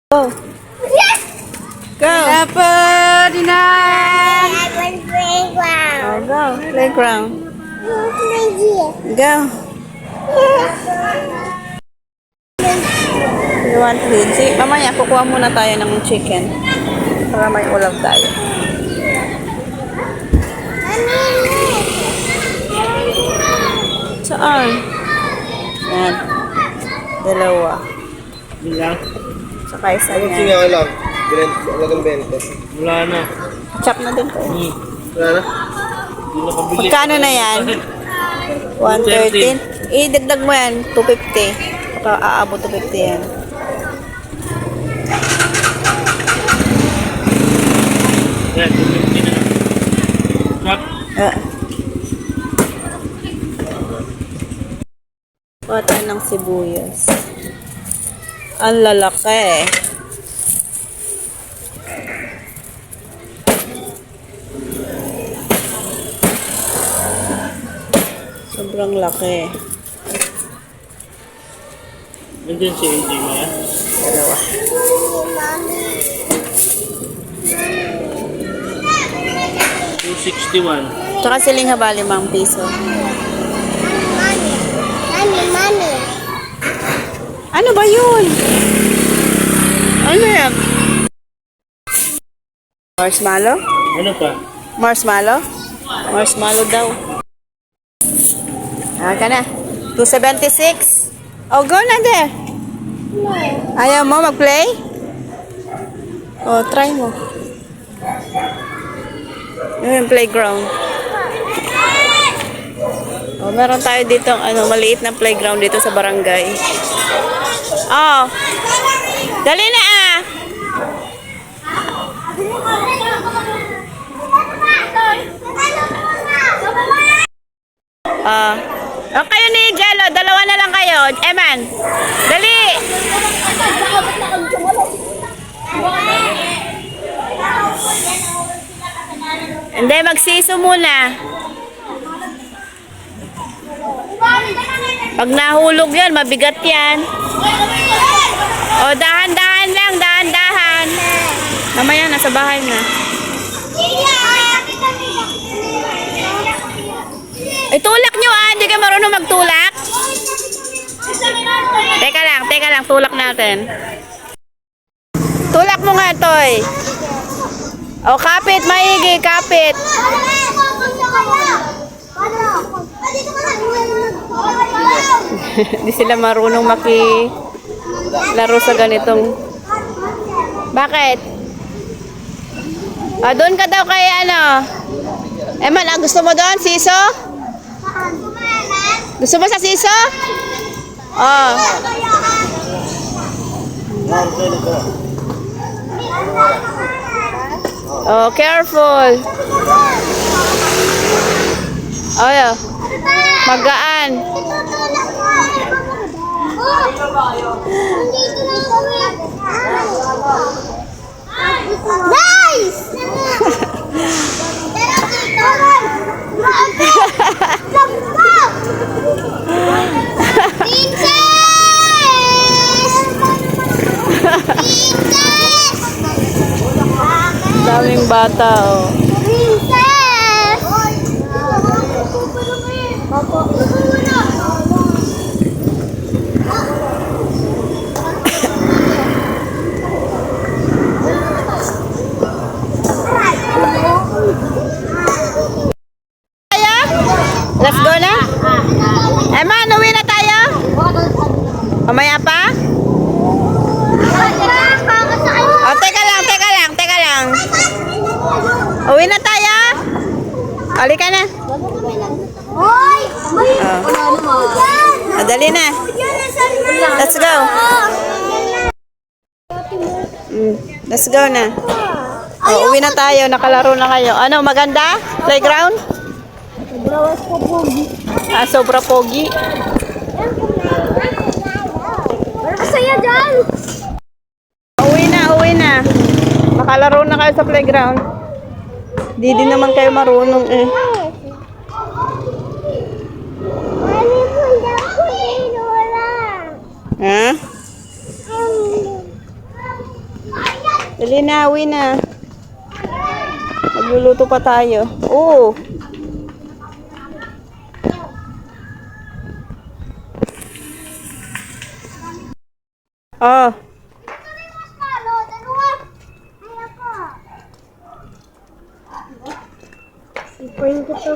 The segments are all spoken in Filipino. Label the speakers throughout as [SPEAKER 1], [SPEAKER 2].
[SPEAKER 1] Go. Go.
[SPEAKER 2] Ferdinand.
[SPEAKER 1] Oh, go. Playground. Go. You want Lindsay? Mamaya, kukuha muna tayo ng chicken. Para may ulam tayo. Saan? Yan. Dalawa.
[SPEAKER 3] Bilang?
[SPEAKER 1] Saka isa
[SPEAKER 3] Ano
[SPEAKER 1] yan.
[SPEAKER 3] singaw lang? Alagang 20. Wala na.
[SPEAKER 1] Chop na din ko.
[SPEAKER 3] Wala na? Hindi na kabili.
[SPEAKER 1] Magkano na yan? 113. Idagdag mo yan, 250. Baka aabot 250 yan.
[SPEAKER 3] Yan, 250 na lang. Chop.
[SPEAKER 1] Kuha tayo ng sibuyas. Ang lalaki. Sobrang laki.
[SPEAKER 3] Nandiyan si AJ mo yan?
[SPEAKER 1] Dalawa.
[SPEAKER 3] $261.
[SPEAKER 1] Tsaka siling haba, 5 piso.
[SPEAKER 2] Mami.
[SPEAKER 1] Ano ba yun? Ano yan? Marshmallow?
[SPEAKER 3] Ano pa?
[SPEAKER 1] Marshmallow? Marshmallow daw. Ka na. 276. Oh, go na there. Ayaw mo mag-play? Oh, try mo. Yun yung playground. Oh, meron tayo dito maliit na playground dito sa barangay. Oh. Dali na ah. Oh, kayo ni Jello, dalawa na lang kayo. Eman, dali. Hindi, magsiso muna. Pag nahulog yan, mabigat yan. O, dahan-dahan lang, dahan-dahan. Mamaya, nasa bahay na. Tulak nyo ah, hindi kayo marunong magtulak. Teka lang, tulak natin. Tulak mo nga, Toy. O, kapit, maigi, kapit. Hindi sila marunong makilaro sa ganitong. Bakit? Doon ka daw kay ano? Eman, gusto mo doon, siso? Gusto mo sa siso? Oh. Oh, careful. Oh, yeah. Magaan.
[SPEAKER 2] Nice!
[SPEAKER 1] Daming bata, oh.
[SPEAKER 2] Princess!
[SPEAKER 1] Let's go na? Emma, uwi na tayo? Mamaya pa? Oh, teka lang. Uwi na tayo? Halika na.
[SPEAKER 2] Hoy!
[SPEAKER 1] Dali na. Let's go. Let's go na. Oh, uwi na tayo. Nakalaro na kayo. Ano, maganda? Playground? Sobra pogi.
[SPEAKER 2] Masaya dyan!
[SPEAKER 1] Uwi na. Makalaro na kayo sa playground. Di din naman kayo marunong eh. Ha? Dali na, uwi na. Magluluto pa tayo. Oo. Oh.
[SPEAKER 2] Sipuin ko to.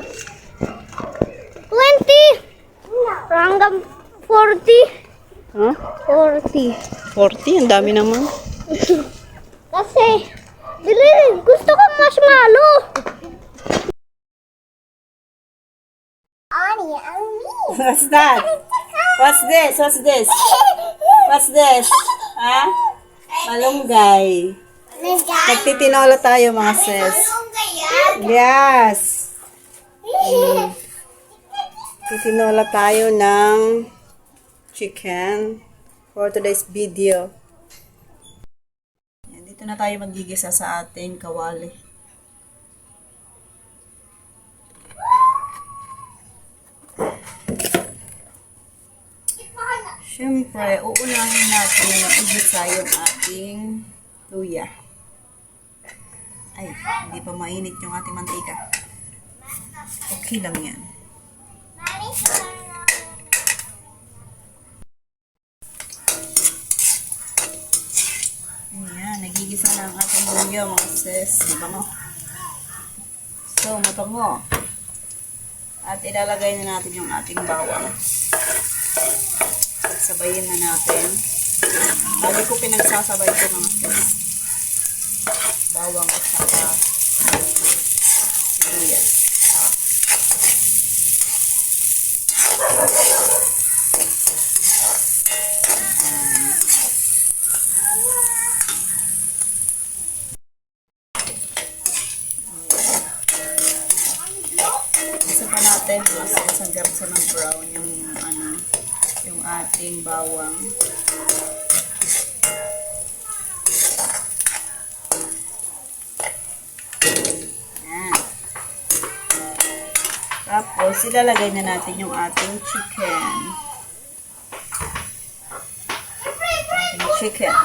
[SPEAKER 2] 20! Hanggang 40.
[SPEAKER 1] Huh?
[SPEAKER 2] 40.
[SPEAKER 1] 40? Ang dami naman.
[SPEAKER 2] Kasi, dili, gusto ko marshmallow.
[SPEAKER 1] What's that? What's this? What's this? What's this? Ha? Malunggay. Magtitinola tayo mga sis. Yes. Titinola tayo ng chicken for today's video. Yan, dito na tayo magigisa sa ating kawali. Siyempre, uunahin natin na igisa yung ating luya. Ay, hindi pa mainit yung ating mantika. Okay lang yan. Ayan, nagigisa na ang ating luya mga sis. Mabango. So, mabango. At ilalagay na natin yung ating bawang. Sabayin na natin. Bali ko pinagsasabay ko mga sis. Bawang at saka sibuyas. Isa pa natin mas hanggang sa mag-brown yung yung ating bawang. Yan. Tapos, ilalagay na natin yung ating chicken. Chicken.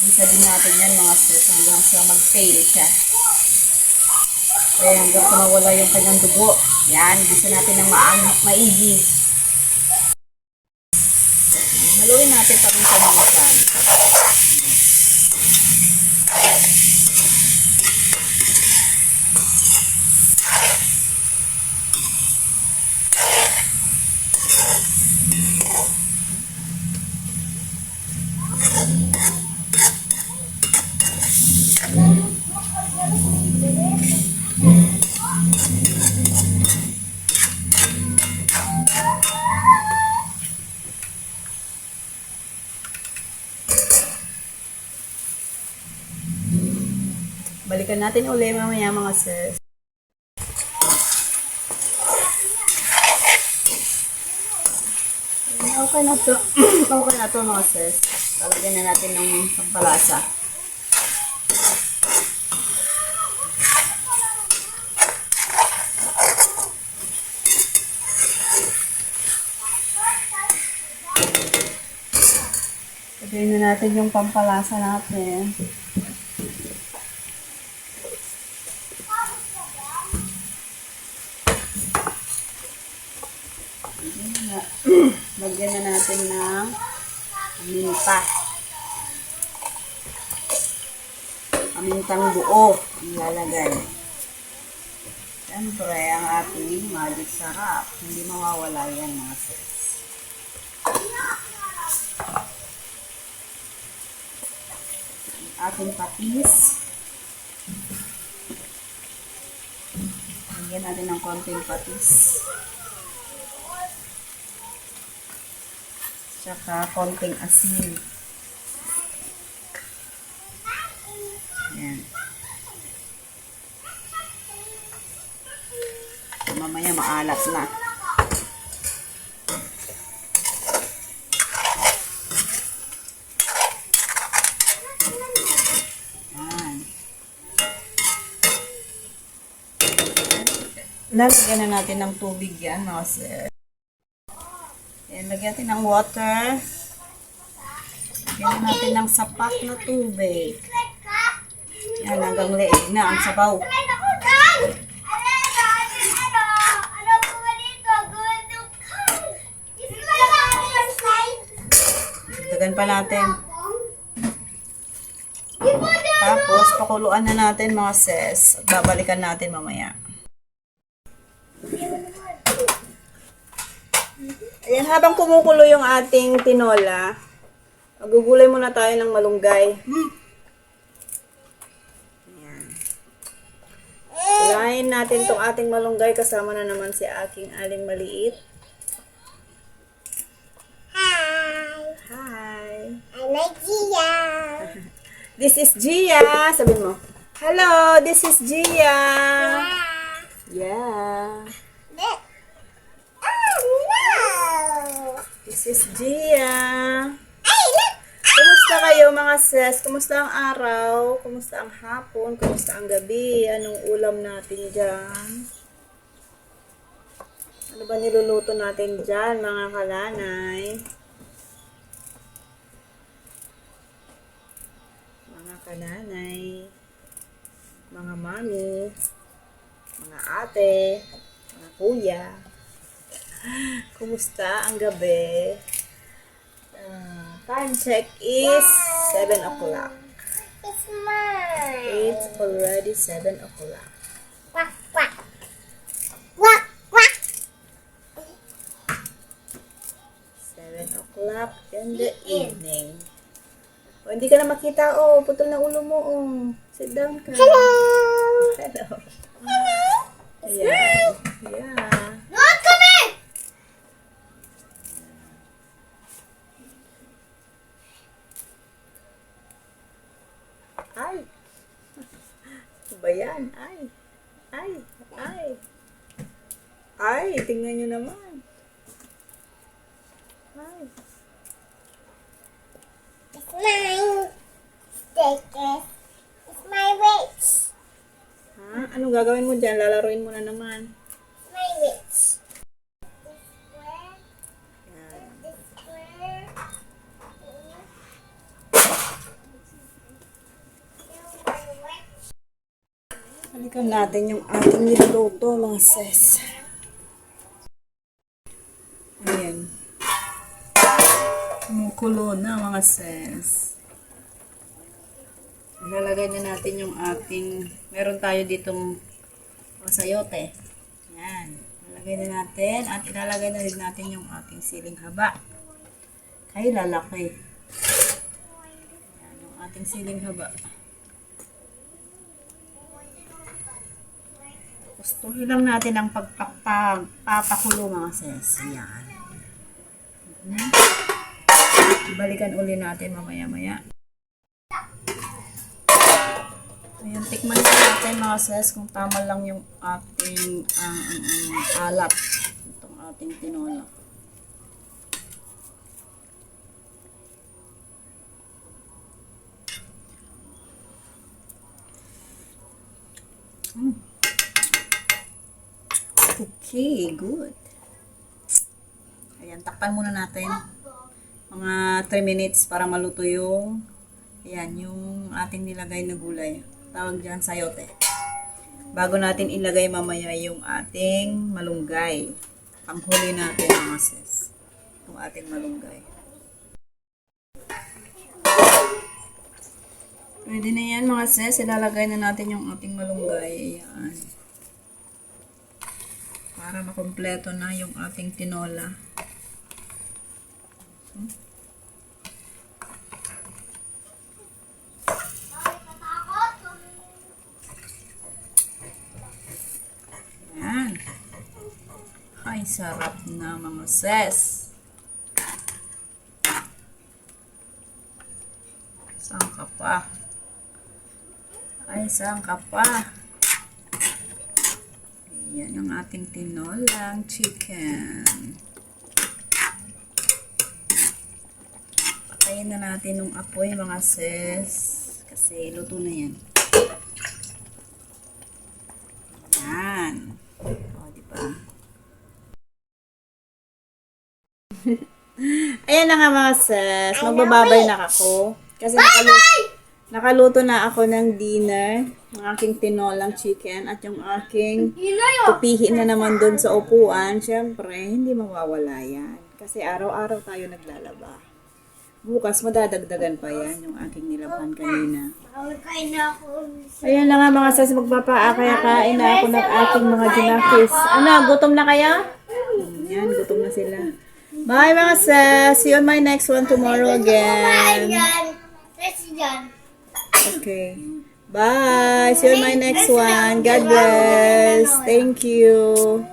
[SPEAKER 1] Isa din natin yan mga sis hanggang sa mag-fail siya. Kaya hanggang sa mawala yung kanyang dugo. Yan, gusto natin ng maigi. Haluin natin paminsan-minsan. Balikan natin ulit mamaya mga sis. Okay na to. Okay na to mga sis. Lalagyan na natin ng pampalasa. Lagyan na natin yung pampalasa natin. Lagyan na natin ng paminta. Pamintang buo ang lalagay. Siyempre, ang ating magic sarap. Hindi mawawala yan mga sis. Ang ating patis. Lagyan natin ng konting patis. Tsaka konting asin. Ayan. So, mamaya maalat na. Lalagyan na natin ng tubig yan, mga sis. Ayan, lagyan natin ng water. Lagyan na natin ng sapat na tubig. Yan, hanggang leeg na ang sabaw. Dagdagan pa natin. Tapos, pakuluan na natin mga sis. At babalikan natin mamaya. Ayan, habang kumukulo yung ating tinola, magugulay muna tayo ng malunggay. Ayan. Kulayin natin tong ating malunggay. Kasama na naman si aking aling maliit. Hi!
[SPEAKER 2] I like Gia.
[SPEAKER 1] This is Gia. Sabihin mo. Hello, this is Gia. Yeah.
[SPEAKER 2] Oh no!
[SPEAKER 1] This is Gia.
[SPEAKER 2] Ay, look!
[SPEAKER 1] Kumusta kayo mga sis? Kumusta ang araw? Kumusta ang hapon? Kumusta ang gabi? Anong ulam natin dyan? Ano ba niluluto natin dyan mga kalanay? Mga kananay, mga mami, mga ate, mga kuya. Kumusta ang gabi? Time check is 7 o'clock.
[SPEAKER 2] It's mine.
[SPEAKER 1] It's already 7 o'clock.
[SPEAKER 2] Quack, quack. Quack, quack.
[SPEAKER 1] 7 o'clock in the evening. O, hindi ka na makita. Oh, putol na ulo mo. Oh. Sit down ka.
[SPEAKER 2] Hello.
[SPEAKER 1] Hello. Ayan. Yeah.
[SPEAKER 2] Not coming.
[SPEAKER 1] Ay. Ano ba yan? Ay. Ay. Ay. Ay, tingnan nyo naman. Ay.
[SPEAKER 2] It's mine. Stickers. It's my wish.
[SPEAKER 1] Ha? Anong gagawin mo dyan? Lalaroin mo na naman.
[SPEAKER 2] My wish.
[SPEAKER 1] Yan.
[SPEAKER 2] This square.
[SPEAKER 1] Balikan natin yung ating niluluto, mga sis. Ayan. Kumukulo na, mga sis. Ilalagay na natin yung ating, meron tayo ditong sayote. Ayan. Ilalagay na natin at ilalagay na rin natin yung ating siling haba. Ay, lalaki. Ayan, yung ating siling haba. Gustuhin lang natin ang pagpapakulo mga sis. Ayan. Balikan uli natin mamaya-maya. Ayan, tikman natin mga sis kung tama lang yung ating alat. Itong ating tinola. Okay, good. Ayan, takpan muna natin. Mga 3 minutes para maluto yung yung ating nilagay na gulay. Tawag dyan sayote. Bago natin ilagay mamaya yung ating malunggay. Panghuli natin mga sis. Yung ating malunggay. Pwede na yan mga sis. Ilalagay na natin yung ating malunggay. Ayan. Para makompleto na yung ating tinola. Ayan. Ay, sarap na mga sis. Saan ka pa? Ay, saan ka pa? Ayan ang ating tinolang chicken. Patayin na natin yung apoy mga sis. Kasi luto na yan. Ayan. O, Ayan na nga mga sis. Magbababay na ako. Kasi nakaluto na ako ng dinner. Ang aking tinolang chicken at yung aking tupihin na naman doon sa upuan. Siyempre, hindi mawawala yan. Kasi araw-araw tayo naglalaba. Bukas, madadagdagan pa yan yung aking nilaban kanina.
[SPEAKER 2] Kain na ako.
[SPEAKER 1] Ayan na nga mga sis, magpapaakaya-kain na ako ng aking mga junakis. Ano, gutom na kaya? Yan, gutom na sila. Bye mga sis. See you on my next one tomorrow again.
[SPEAKER 2] Let's done.
[SPEAKER 1] Okay. Bye. See you on my next one. God bless. Thank you.